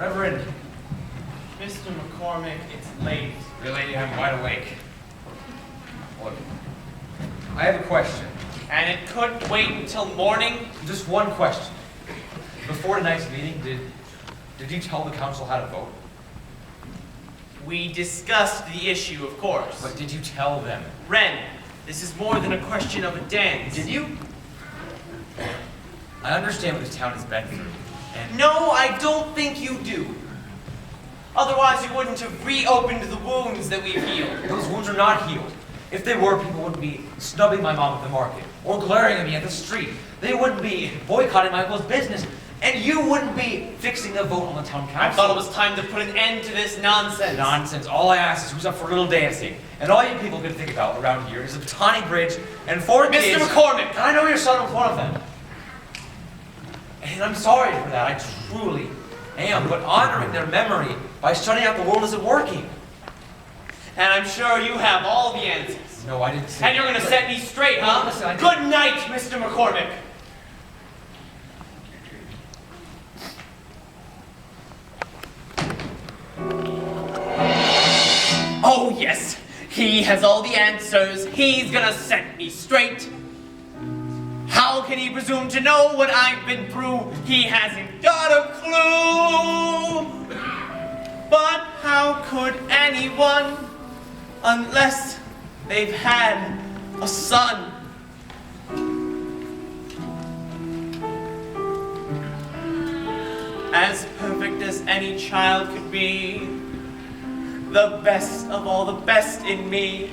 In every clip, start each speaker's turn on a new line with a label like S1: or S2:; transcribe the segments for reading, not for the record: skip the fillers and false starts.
S1: Reverend.
S2: Mr. McCormick, it's late.
S1: Really, I'm wide awake. Look, I have a question.
S2: And it couldn't wait until morning?
S1: Just one question. Before tonight's meeting, did you tell the council how to vote?
S2: We discussed the issue, of course.
S1: But did you tell them?
S2: Ren, this is more than a question of a dance.
S1: Did you? I understand what this town has been through, and...
S2: No, I don't think you do. Otherwise, you wouldn't have reopened the wounds that we've healed.
S1: Those wounds are not healed. If they were, people wouldn't be snubbing my mom at the market, or glaring at me at the street. They wouldn't be boycotting my uncle's business, and you wouldn't be fixing the vote on the town council.
S2: I thought it was time to put an end to this nonsense.
S1: Nonsense. All I ask is who's up for a little dancing. And all you people can think about around here is a tawny bridge and 4 kids.
S2: Mr. McCormick!
S1: And I know your son was one of them. And I'm sorry for that. I truly am. But honoring their memory by shutting out the world isn't working.
S2: And I'm sure you have all the answers.
S1: No, I didn't say
S2: And you're going to set me straight, huh?
S1: Listen, I
S2: Good night, Mr. McCormick. Oh, yes. He has all the answers. He's going to set me straight. How can he presume to know what I've been through? He hasn't got a clue. But how could anyone, unless they've had a son? As perfect as any child could be, the best of all the best in me,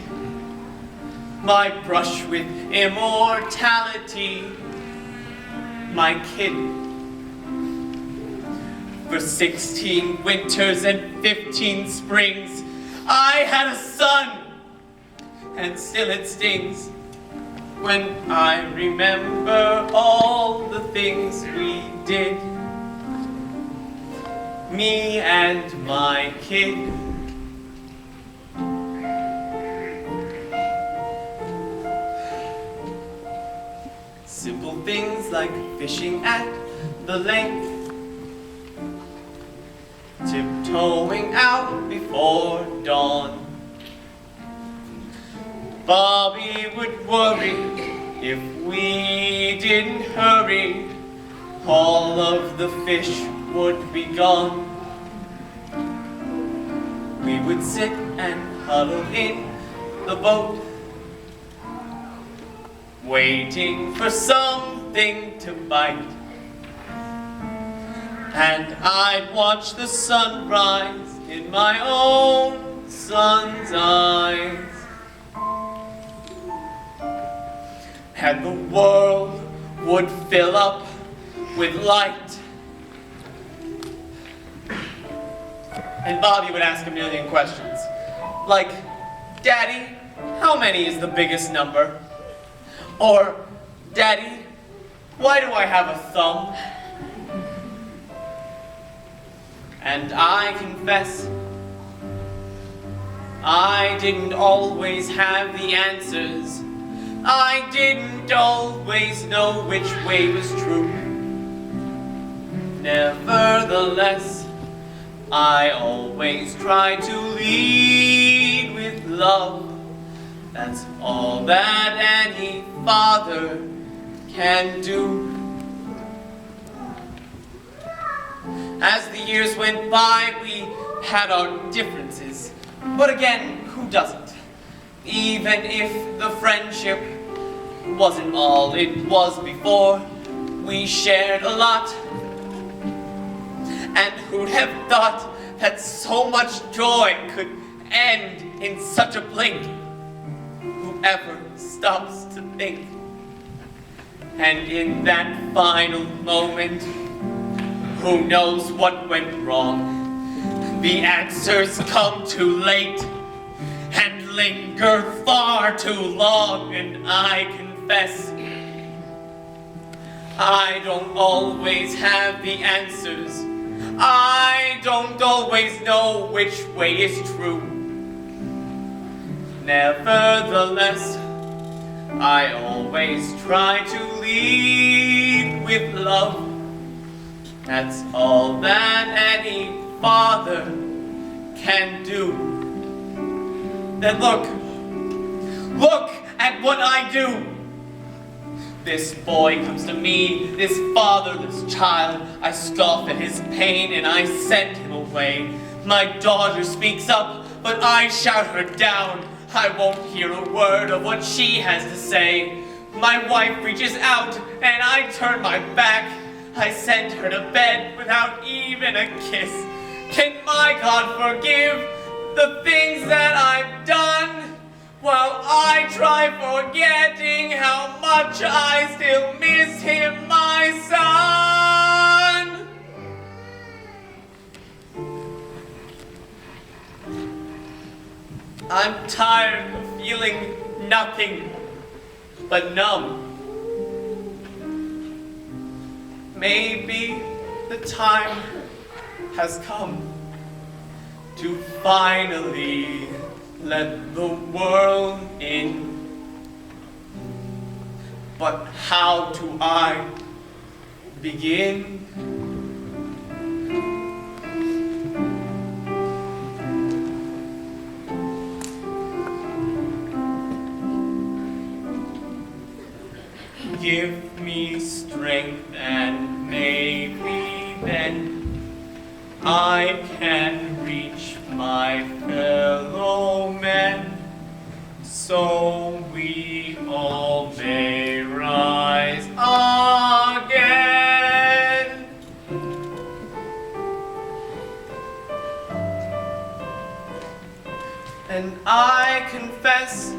S2: my brush with immortality, my kid. For 16 winters and 15 springs, I had a son, and still it stings when I remember all the things we did, me and my kid. Simple things like fishing at the lake, tiptoeing out before dawn. Bobby would worry if we didn't hurry, all of the fish would be gone. We would sit and huddle in the boat, waiting for something to bite. And I'd watch the sunrise in my own son's eyes. And the world would fill up with light. And Bobby would ask a million questions. Like, Daddy, how many is the biggest number? Or, Daddy, why do I have a thumb? And I confess, I didn't always have the answers. I didn't always know which way was true. Nevertheless, I always try to lead with love. That's all that any father can do. As the years went by, we had our differences. But again, who doesn't? Even if the friendship wasn't all it was before, we shared a lot. And who'd have thought that so much joy could end in such a blink? Whoever stops to think. And in that final moment, who knows what went wrong? The answers come too late and linger far too long, and I confess I don't always have the answers. I don't always know which way is true. Nevertheless, I always try to lead with love. That's all that any father can do. Then look at what I do. This boy comes to me, this fatherless child. I scoff at his pain and I send him away. My daughter speaks up, but I shout her down. I won't hear a word of what she has to say. My wife reaches out and I turn my back. I send her to bed without even a kiss. Can my God forgive the things that I've done, while I try forgetting how much I still miss him, my son? I'm tired of feeling nothing but numb. Maybe the time has come to finally let the world in. But how do I begin? Give me strength and maybe then I can reach my fellow men, so we all may rise again. And I confess,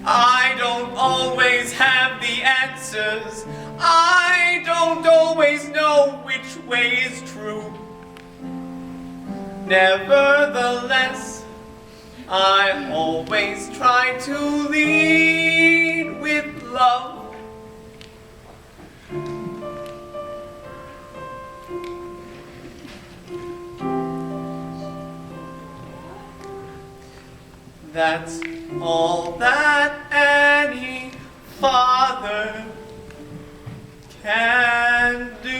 S2: I don't always have the answers. I don't always know which way is true. Nevertheless, I always try to lead with love. That's all that any father can do.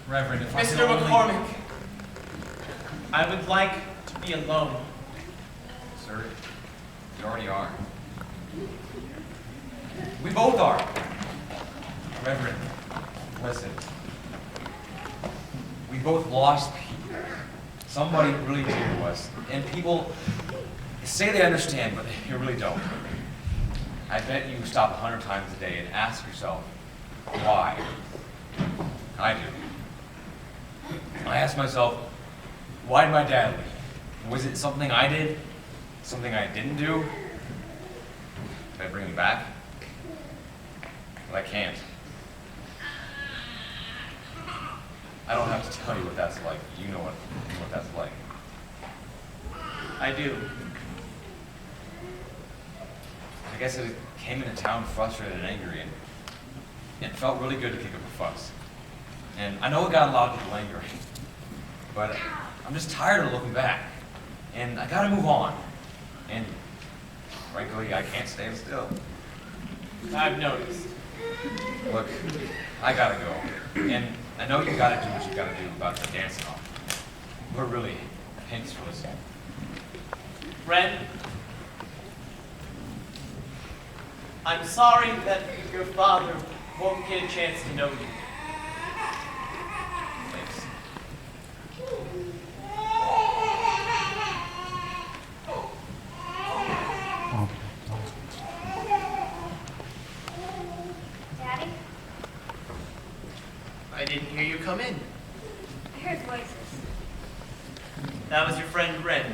S1: Reverend, if I
S2: Mr.
S1: could only...
S2: McCormick, I would like to be alone.
S1: Sir, you already are. We both are. Reverend, listen. We both lost people. Somebody really dear to us. And people say they understand, but they really don't. I bet you stop 100 times a day and ask yourself, why? I do. I ask myself, why did my dad leave? Was it something I did? Something I didn't do? Did I bring him back? But I can't. I don't have to tell you what that's like. You know what that's like.
S2: I do.
S1: I guess I came into town frustrated and angry, and it felt really good to kick up a fuss. And I know it got a lot of people angry, but I'm just tired of looking back. And I gotta move on. And frankly, I can't stand still.
S2: I've noticed.
S1: Look, I gotta go. And I know you gotta do what you gotta do about the dancing off. But really, thanks for listening.
S2: Ren, I'm sorry that your father won't get a chance to know you.
S1: Thanks.
S3: Daddy,
S2: I didn't hear you come in.
S3: I heard voices.
S2: That was your friend Ren.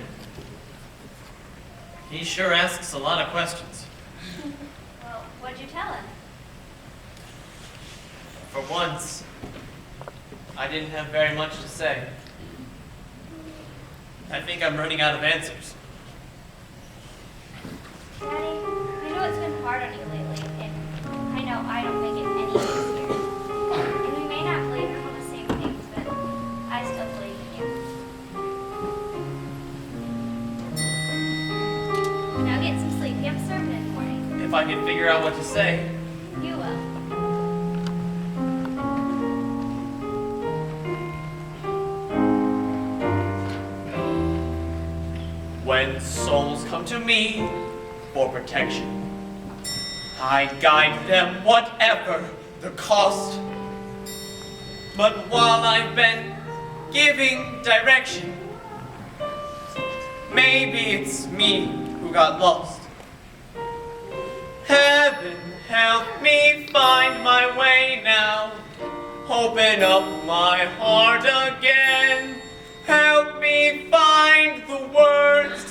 S2: He sure asks a lot of questions.
S3: Well, what'd you tell him?
S2: For once, I didn't have very much to say. I think I'm running out of answers.
S3: Daddy, I know it's been hard on you lately, and I know I don't make it any easier. And we may not believe in all the same things, but I still believe in you. Now get some sleep. You have sermon in the morning.
S2: If I can figure out what to say.
S3: You will.
S2: When souls come to me for protection, I guide them whatever the cost. But while I've been giving direction, maybe it's me who got lost. Heaven help me find my way now. Open up my heart again. Help me find the words